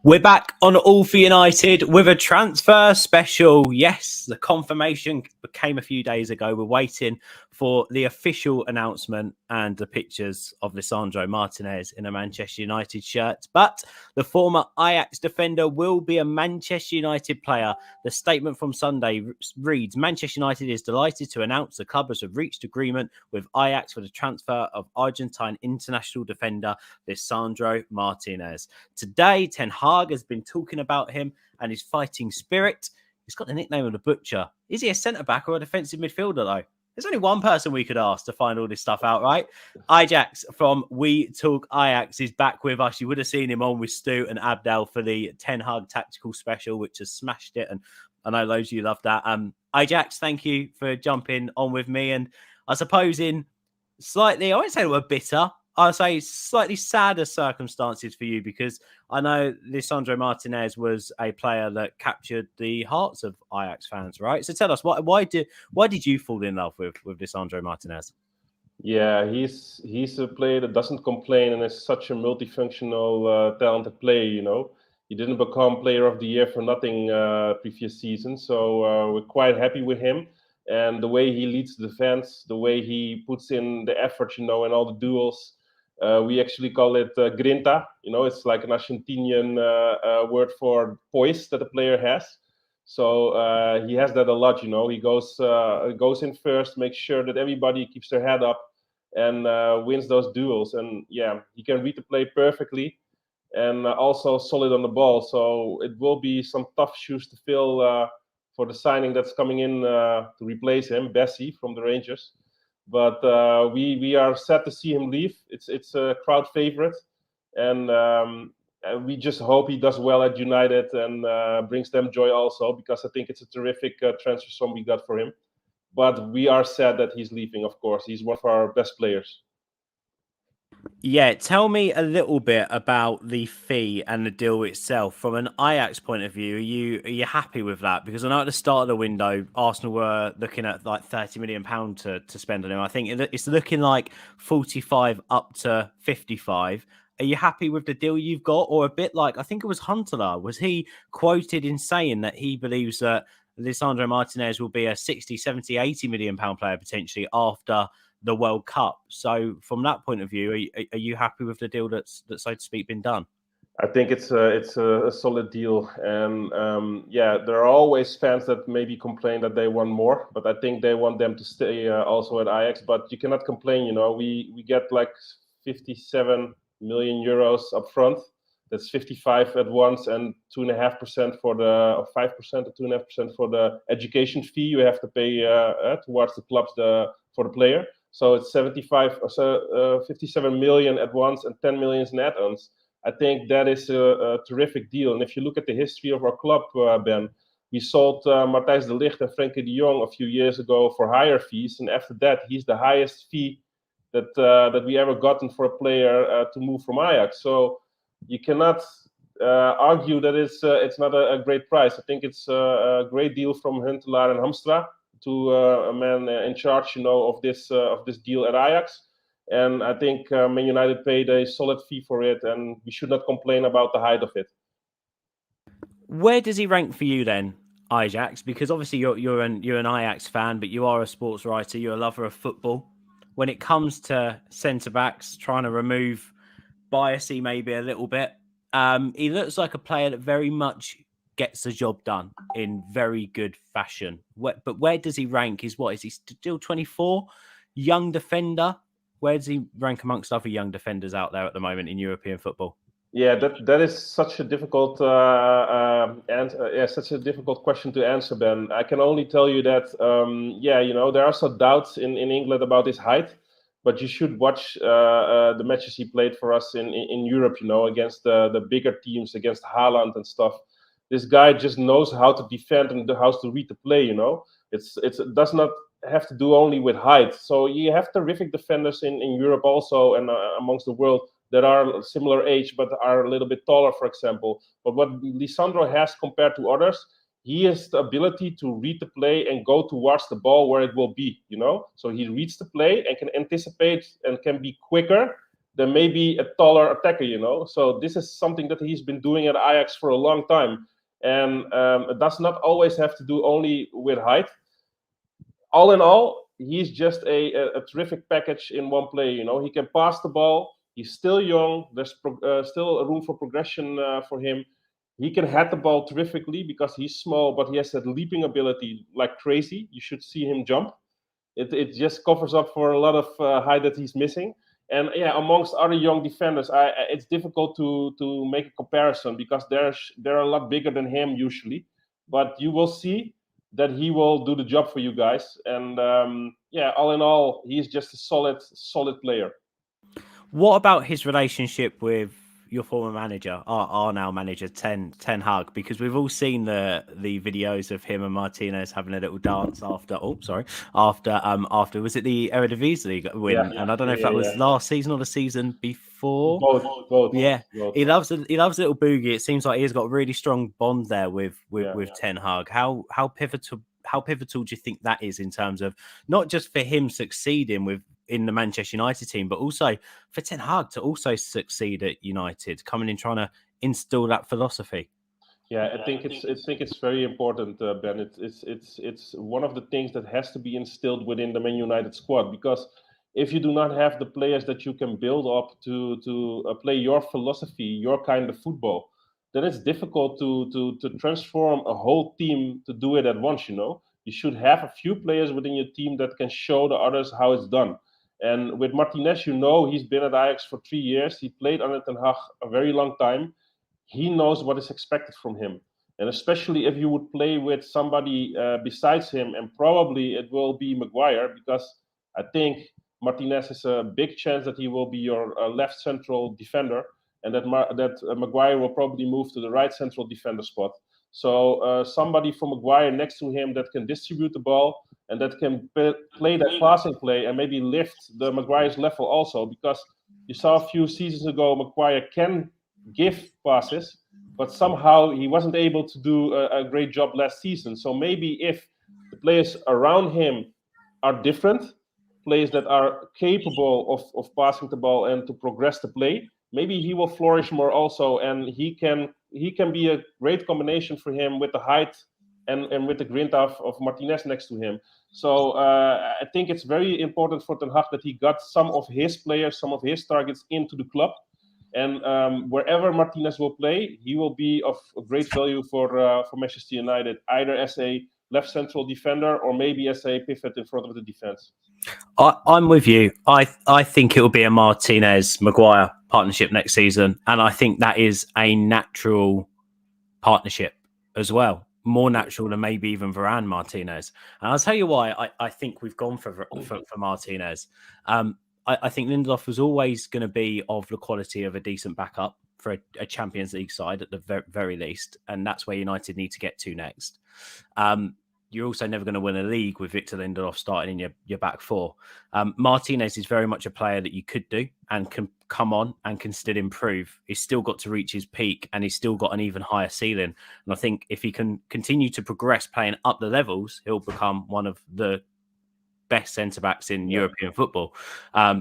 We're back on All for United with a transfer special. Yes, the confirmation came a few days ago. We're waiting for the official announcement and the pictures of Lisandro Martinez in a Manchester United shirt. But the former Ajax defender will be a Manchester United player. The statement from Sunday reads, Manchester United is delighted to announce the club has reached agreement with Ajax for the transfer of Argentine international defender Lisandro Martinez. Today, Ten Hag has been talking about him and his fighting spirit. He's got the nickname of the Butcher. Is he a centre-back or a defensive midfielder, though? There's only one person we could ask to find all this stuff out, right? EyeJax from WeTalk Ajax is back with us. You would have seen him on with Stu and Abdel for the Ten Hag Tactical Special, which has smashed it. And I know loads of you love that. EyeJax, thank you for jumping on with me. And I suppose in slightly, I won't say we're bitter, I'll say slightly sadder circumstances for you, because I know Lisandro Martinez was a player that captured the hearts of Ajax fans, right? So tell us, why did you fall in love with Lisandro Martinez? Yeah, he's a player that doesn't complain and is such a multifunctional, talented player. You know, he didn't become Player of the Year for nothing previous season, so we're quite happy with him. And the way he leads the defense, the way he puts in the effort, you know, and all the duels. We actually call it grinta. You know, it's like an Argentinian word for poise that the player has. So he has that a lot. You know, he goes in first, makes sure that everybody keeps their head up, and wins those duels. And yeah, he can read the play perfectly, and also solid on the ball. So it will be some tough shoes to fill for the signing that's coming in to replace him, Bessie from the Rangers. But we are sad to see him leave. It's a crowd favorite, and we just hope he does well at United and brings them joy also, because I think it's a terrific transfer sum we got for him. But we are sad that he's leaving, of course. He's one of our best players. Yeah, tell me a little bit about the fee and the deal itself from an Ajax point of view. Are you happy with that? Because I know at the start of the window, Arsenal were looking at like £30 million to spend on him. I think it's looking like 45 up to 55. Are you happy with the deal you've got? Or a bit like, I think it was Huntelaar, was he quoted in saying that he believes that Lisandro Martinez will be a 60, 70, 80 million pound player potentially after the World Cup. So from that point of view, are you happy with the deal that's so to speak been done? I think it's a solid deal, and yeah, there are always fans that maybe complain that they want more, but I think they want them to stay also at Ajax. But you cannot complain, you know. We get like 57 million euros up front. That's 55 at once, and 2.5% for the, or 5% or 2.5% for the education fee you have to pay towards the clubs for the player. So it's 57 million at once and 10 million in add-ons. I think that is a terrific deal. And if you look at the history of our club, Ben, we sold Matthijs de Ligt and Frenkie de Jong a few years ago for higher fees, and after that, he's the highest fee that we ever gotten for a player to move from Ajax. So you cannot argue that it's not a great price. I think it's a great deal from Huntelaar and Hamstra to a man in charge, you know, of this deal at Ajax. And I think Man United paid a solid fee for it, and we should not complain about the height of it. Where does he rank for you then, EyeJax? Because obviously you're an Ajax fan, but you are a sports writer. You're a lover of football. When it comes to centre backs, trying to remove biasy maybe a little bit, he looks like a player that very much gets the job done in very good fashion. But where does he rank? Is he still 24? Young defender? Where does he rank amongst other young defenders out there at the moment in European football? Yeah, that is such a difficult such a difficult question to answer, Ben. I can only tell you that yeah, you know, there are some doubts in England about his height, but you should watch the matches he played for us in Europe, you know, against the bigger teams, against Haaland and stuff. This guy just knows how to defend and how to read the play, you know. It does not have to do only with height. So you have terrific defenders in Europe also, and amongst the world, that are similar age but are a little bit taller, for example. But what Lisandro has compared to others, he has the ability to read the play and go towards the ball where it will be, you know. So he reads the play and can anticipate and can be quicker than maybe a taller attacker, you know. So this is something that he's been doing at Ajax for a long time. And it does not always have to do only with height. All in all, he's just a terrific package in one play. You know, he can pass the ball. He's still young. There's still a room for progression for him. He can head the ball terrifically because he's small, but he has that leaping ability like crazy. You should see him jump. It just covers up for a lot of height that he's missing. And yeah, amongst other young defenders, it's difficult to make a comparison because they're a lot bigger than him usually. But you will see that he will do the job for you guys. And yeah, all in all, he's just a solid player. What about his relationship with your former manager, our now manager, Ten Hag? Because we've all seen the videos of him and Martinez having a little dance after. Oh, sorry, after was it the Eredivisie League win? Yeah, and I don't know if that was last season or the season before. Both. Yeah, both. he loves a little boogie. It seems like he's got a really strong bond there with Ten Hag. How pivotal do you think that is in terms of not just for him succeeding in the Manchester United team, but also for Ten Hag to also succeed at United, coming in trying to instill that philosophy? Yeah, I think it's very important, Ben. It's one of the things that has to be instilled within the Man United squad, because if you do not have the players that you can build up to play your philosophy, your kind of football, then it's difficult to transform a whole team to do it at once. You know, you should have a few players within your team that can show the others how it's done. And with Martinez, you know, he's been at Ajax for 3 years. He played under Ten Hag a very long time. He knows what is expected from him. And especially if you would play with somebody besides him, and probably it will be Maguire, because I think Martinez is a big chance that he will be your left central defender, and that Maguire will probably move to the right central defender spot. So somebody for Maguire next to him that can distribute the ball and that can play that passing play and maybe lift the Maguire's level also, because you saw a few seasons ago Maguire can give passes, but somehow he wasn't able to do a great job last season. So maybe if the players around him are different, players that are capable of passing the ball and to progress the play, maybe he will flourish more also, and he can be a great combination for him with the height and with the grinta of Martinez next to him. So I think it's very important for Ten Hag that he got some of his players, some of his targets into the club. And wherever Martinez will play, he will be of great value for Manchester United, either as a left central defender or maybe as a pivot in front of the defense. I'm with you. I think it will be a Martinez-Maguire partnership next season, and I think that is a natural partnership as well, more natural than maybe even Varane Martinez. And I'll tell you why I think we've gone for Martinez. I think Lindelof was always going to be of the quality of a decent backup for a Champions League side at the very least, and that's where United need to get to next. You're also never going to win a league with Victor Lindelof starting in your back four. Martinez is very much a player that you could do and can come on and can still improve. He's still got to reach his peak, and he's still got an even higher ceiling. And I think if he can continue to progress playing up the levels, he'll become one of the best centre-backs in European football,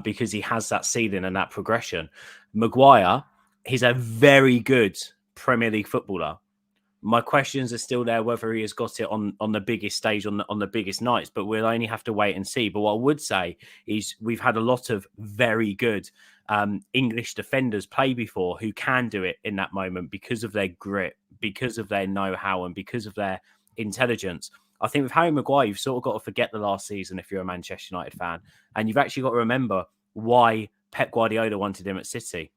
because he has that ceiling and that progression. Maguire, he's a very good Premier League footballer. My questions are still there whether he has got it on the biggest stage, on the biggest nights, but we'll only have to wait and see. But what I would say is we've had a lot of very good English defenders play before who can do it in that moment because of their grit, because of their know-how, and because of their intelligence. I think with Harry Maguire, you've sort of got to forget the last season if you're a Manchester United fan. And you've actually got to remember why Pep Guardiola wanted him at City,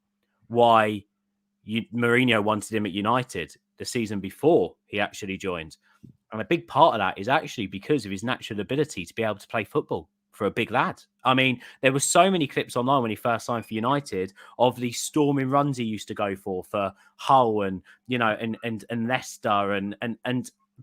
why Mourinho wanted him at United the season before he actually joined. And a big part of that is actually because of his natural ability to be able to play football for a big lad. I mean, there were so many clips online when he first signed for United of the storming runs he used to go for Hull and, you know, and Leicester and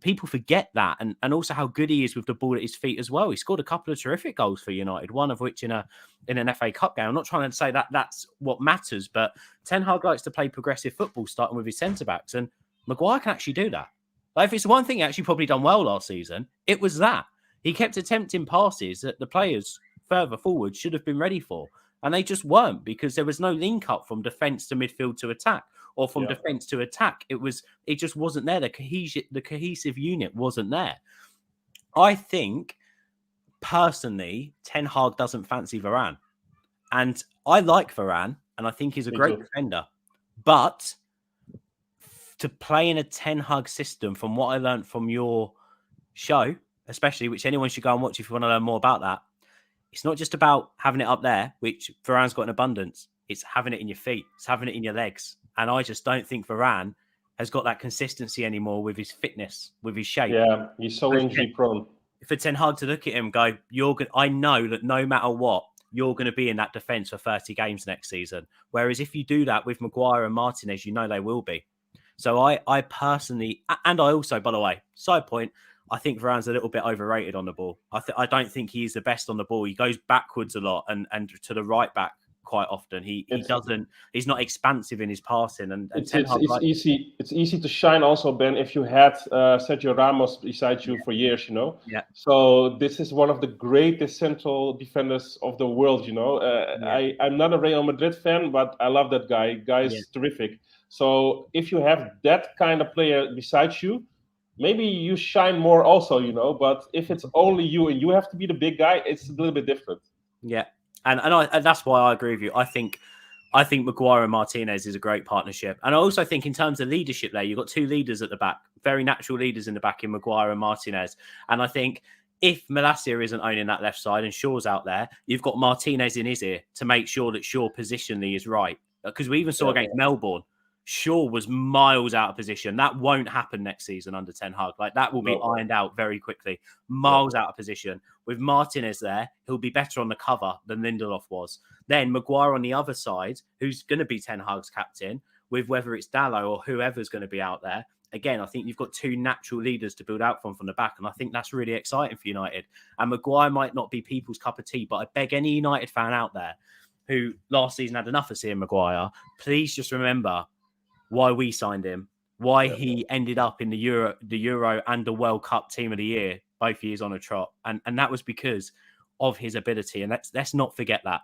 people forget that, and also how good he is with the ball at his feet as well. He scored a couple of terrific goals for United, one of which in an FA Cup game. I'm not trying to say that that's what matters, but Ten Hag likes to play progressive football, starting with his centre-backs, and Maguire can actually do that. Like, if it's one thing he actually probably done well last season, it was that. He kept attempting passes that the players further forward should have been ready for. And they just weren't, because there was no link up from defence to midfield to attack, or from defence to attack. It just wasn't there. The cohesive unit wasn't there. I think, personally, Ten Hag doesn't fancy Varane. And I like Varane, and I think he's a great defender. But to play in a Ten Hag system, from what I learned from your show, especially, which anyone should go and watch if you want to learn more about that, it's not just about having it up there, which Varane's got in abundance. It's having it in your feet. It's having it in your legs. And I just don't think Varane has got that consistency anymore with his fitness, with his shape. Yeah, he's so injury prone. For Ten Hag to look at him and go, I know that no matter what, you're going to be in that defence for 30 games next season. Whereas if you do that with Maguire and Martinez, you know they will be. So I personally, and I also, by the way, side point, I think Varane's a little bit overrated on the ball. I don't think he's the best on the ball. He goes backwards a lot and to the right back quite often. He's not expansive in his passing. And it's easy to shine also, Ben, if you had Sergio Ramos beside you for years, you know. Yeah. So this is one of the greatest central defenders of the world, you know. I'm not a Real Madrid fan, but I love that guy. Guy is terrific. So if you have that kind of player beside you, maybe you shine more also, you know. But if it's only you and you have to be the big guy, it's a little bit different. Yeah. And that's why I agree with you. I think Maguire and Martinez is a great partnership. And I also think in terms of leadership there, you've got two leaders at the back, very natural leaders in the back in Maguire and Martinez. And I think if Malacia isn't owning that left side and Shaw's out there, you've got Martinez in his ear to make sure that Shaw positionally is right. Because we even saw against Melbourne, Shaw was miles out of position. That won't happen next season under Ten Hag. Like, that will be ironed out very quickly. Miles out of position. With Martinez there, he'll be better on the cover than Lindelof was. Then Maguire on the other side, who's going to be Ten Hag's captain, with whether it's Dalot or whoever's going to be out there. Again, I think you've got two natural leaders to build out from the back, and I think that's really exciting for United. And Maguire might not be people's cup of tea, but I beg any United fan out there who last season had enough of seeing Maguire, please just remember why we signed him, why he ended up in the Euro and the World Cup Team of the Year both years on a trot, and that was because of his ability. And let's not forget that.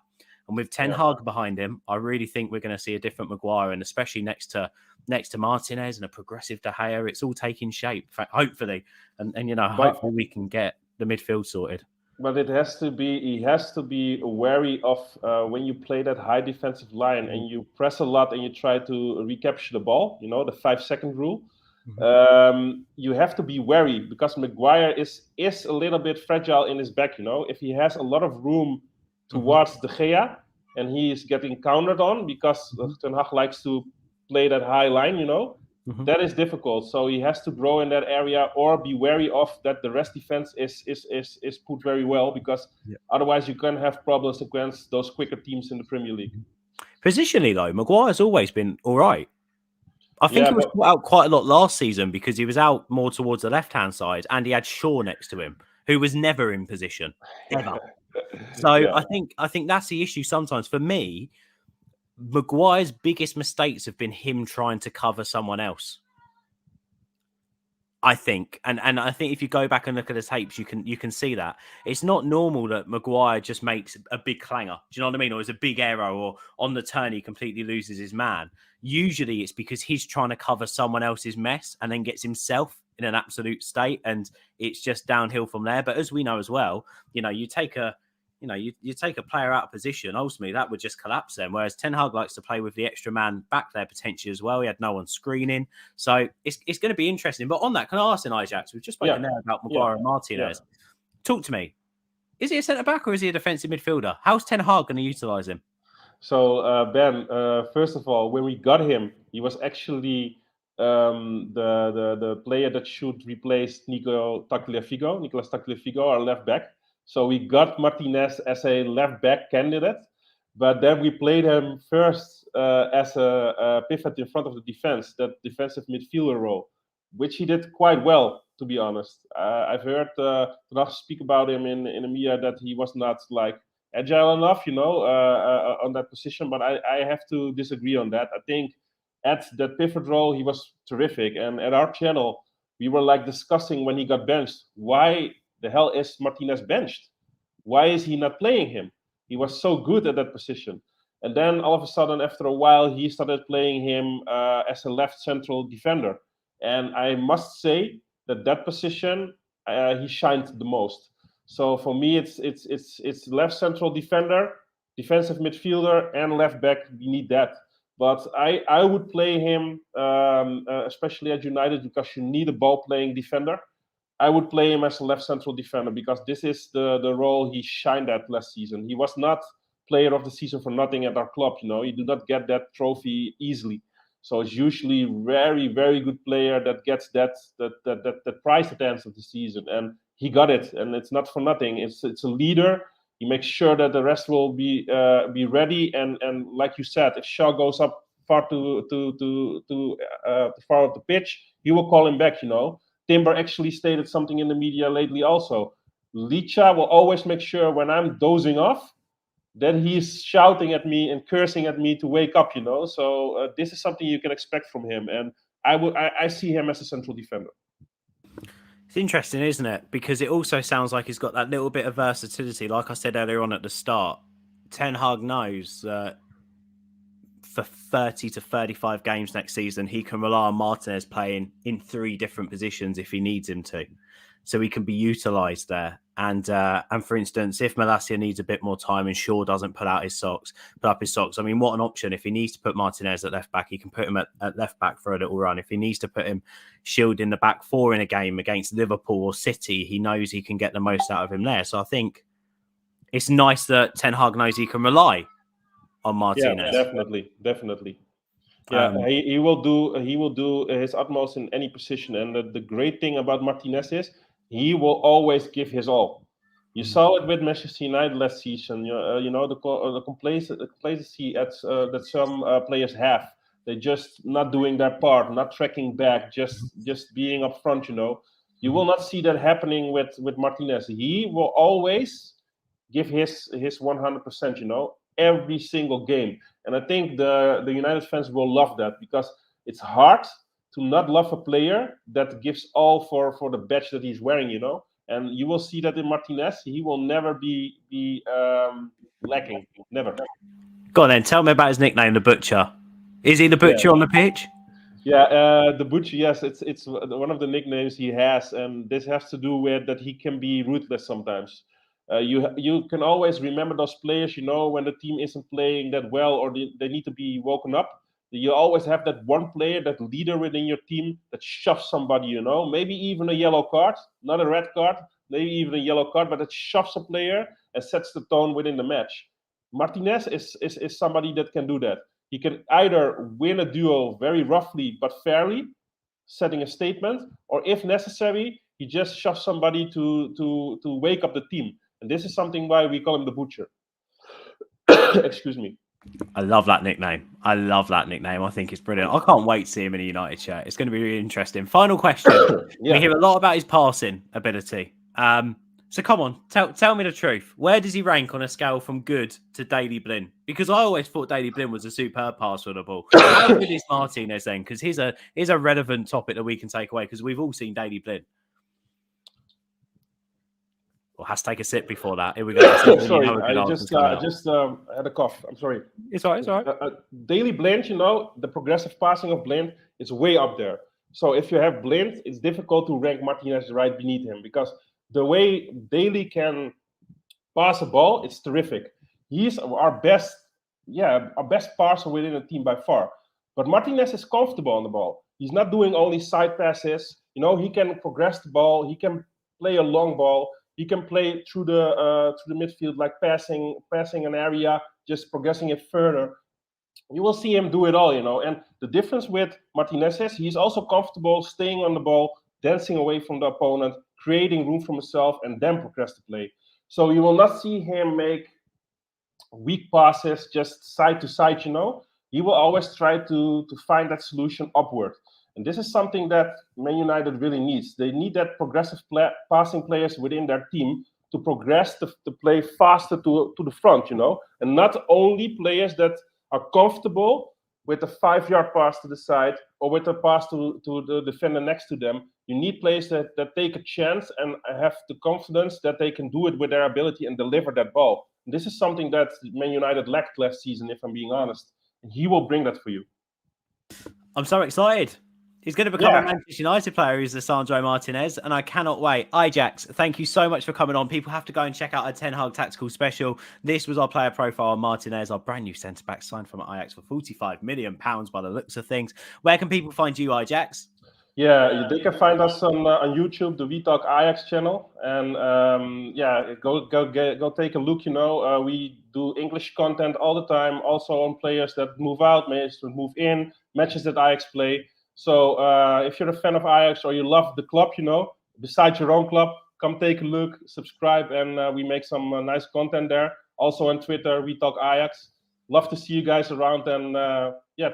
And with Ten Hag behind him, I really think we're going to see a different Maguire, and especially next to Martinez and a progressive De Gea, it's all taking shape, hopefully, and you know, hopefully we can get the midfield sorted. But he has to be wary of when you play that high defensive line and you press a lot and you try to recapture the ball, you know, the 5-second rule. You have to be wary, because Maguire is a little bit fragile in his back, you know. If he has a lot of room towards De Gea and he is getting countered on, because Ten Hag likes to play that high line, you know, that is difficult. So he has to grow in that area, or be wary of that the rest defense is put very well, because otherwise you can have problems against those quicker teams in the Premier League. Positionally, though, Maguire's always been all right. I think he was put out quite a lot last season because he was out more towards the left-hand side, and he had Shaw next to him, who was never in position, ever. So I think that's the issue sometimes. For me, Maguire's biggest mistakes have been him trying to cover someone else. I think, and I think if you go back and look at the tapes, you can see that it's not normal that Maguire just makes a big clanger. Do you know what I mean? Or is a big error, or on the turn he completely loses his man. Usually it's because he's trying to cover someone else's mess and then gets himself in an absolute state, and it's just downhill from there. But as we know as well, you know, you take a player out of position, ultimately that would just collapse them. Whereas Ten Hag likes to play with the extra man back there potentially as well. He had no one screening. So it's going to be interesting. But on that, can I ask in EyeJax? We've just spoken there about Maguire and Martinez. Talk to me. Is he a centre-back or is he a defensive midfielder? How's Ten Hag going to utilise him? So, Ben, first of all, when we got him, he was actually the player that should replace Nicolas Tagliafico, our left back. So we got Martinez as a left back candidate, but then we played him first as a pivot in front of the defense, that defensive midfielder role, which he did quite well, to be honest. I've heard Rach speak about him in the media that he was not like agile enough, you know, on that position, but I have to disagree on that. I think at that pivot role, he was terrific. And at our channel, we were like discussing when he got benched, why the hell is Martinez benched? Why is he not playing him? He was so good at that position. And then all of a sudden, after a while, he started playing him as a left central defender. And I must say that position he shined the most. So for me, it's left central defender, defensive midfielder, and left back. We need that. But I would play him, especially at United, because you need a ball playing defender. I would play him as a left central defender because this is the role he shined at last season. He was not player of the season for nothing at our club. You do not get that trophy easily. So it's usually very, very good player that gets that prize at the end of the season, and he got it. And it's not for nothing. It's a leader. He makes sure that the rest will be ready. And like you said, if Shaw goes up far to far up the pitch, he will call him back. Timber actually stated something in the media lately also. Licha will always make sure when I'm dozing off, then he's shouting at me and cursing at me to wake up, So this is something you can expect from him. And I see him as a central defender. It's interesting, isn't it? Because it also sounds like he's got that little bit of versatility. Like I said earlier on at the start, Ten Hag knows that for 30 to 35 games next season, he can rely on Martinez playing in 3 different positions if he needs him to. So he can be utilised there. And for instance, if Malacia needs a bit more time and Shaw doesn't put up his socks, I mean, what an option. If he needs to put Martinez at left back, he can put him at left back for a little run. If he needs to put him Shield in the back 4 in a game against Liverpool or City, he knows he can get the most out of him there. So I think it's nice that Ten Hag knows he can rely on Martinez. Yeah, definitely. Yeah, he will do his utmost in any position. And the great thing about Martinez is he will always give his all. You saw it with Manchester United last season. The complacency that some players have. They're just not doing their part, not tracking back, just being up front. You will not see that happening with Martinez. He will always give his 100%. Every single game. And I think the United fans will love that because it's hard to not love a player that gives all for the badge that he's wearing, And you will see that in Martinez, he will never be lacking. Never. Go on then, tell me about his nickname, the Butcher. Is he the Butcher on the pitch? Yeah, the Butcher, yes, it's one of the nicknames he has, and this has to do with that he can be ruthless sometimes. You can always remember those players, when the team isn't playing that well or they need to be woken up. You always have that one player, that leader within your team that shoves somebody, maybe even a yellow card, not a red card, maybe even a yellow card, but that shoves a player and sets the tone within the match. Martinez is somebody that can do that. He can either win a duel very roughly but fairly, setting a statement, or if necessary, he just shoves somebody to wake up the team. And this is something why we call him the Butcher. Excuse me. I love that nickname. I think it's brilliant. I can't wait to see him in a United shirt. It's going to be really interesting. Final question. Yeah. We hear a lot about his passing ability. So come on, tell me the truth. Where does he rank on a scale from good to Daley Blind? Because I always thought Daley Blind was a superb passer of the ball. How good is Martinez then? Because he's a relevant topic that we can take away because we've all seen Daley Blind. Well, has to take a sip before that. Here we go. Sorry, I just had a cough. I'm sorry. It's all right. Daley Blind, the progressive passing of Blind is way up there. So if you have Blind, it's difficult to rank Martinez right beneath him because the way Daley can pass a ball, it's terrific. He's our best passer within the team by far. But Martinez is comfortable on the ball. He's not doing only side passes. He can progress the ball. He can play a long ball. He can play through the midfield, like passing an area, just progressing it further. You will see him do it all, And the difference with Martinez is he's also comfortable staying on the ball, dancing away from the opponent, creating room for himself, and then progress the play. So you will not see him make weak passes just side to side, He will always try to find that solution upward. And this is something that Man United really needs. They need that progressive passing players within their team to progress to play faster to the front, And not only players that are comfortable with a 5-yard pass to the side or with a pass to the defender next to them. You need players that take a chance and have the confidence that they can do it with their ability and deliver that ball. This is something that Man United lacked last season, if I'm being honest. And he will bring that for you. I'm so excited. He's going to become a Manchester United player, is Lisandro Martinez, and I cannot wait. EyeJax, thank you so much for coming on. People have to go and check out our Ten Hag Tactical Special. This was our player profile on Martinez, our brand new centre-back signed from Ajax for £45 million by the looks of things. Where can people find you, EyeJax? Yeah, they can find us on YouTube, the WeTalk Ajax channel, and go take a look. We do English content all the time, also on players that move out, move in, matches that Ajax play. So if you're a fan of Ajax or you love the club, besides your own club, come take a look, subscribe, and we make some nice content there. Also on Twitter, WeTalk Ajax. Love to see you guys around and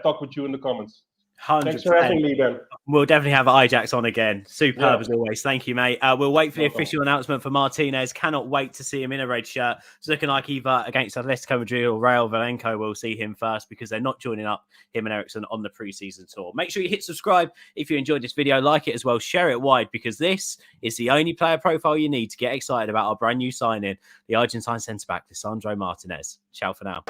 talk with you in the comments. 100%. Thanks for having me, Ben. We'll definitely have EyeJax on again. Superb as always. Thank you, mate. We'll wait for the official announcement for Martinez. Cannot wait to see him in a red shirt. It's looking like either against Atletico Madrid or Real Valenco we'll see him first because they're not joining up, him and Ericsson, on the preseason tour. Make sure you hit subscribe if you enjoyed this video. Like it as well. Share it wide because this is the only player profile you need to get excited about our brand new signing, the Argentine centre-back, Lisandro Martinez. Ciao for now.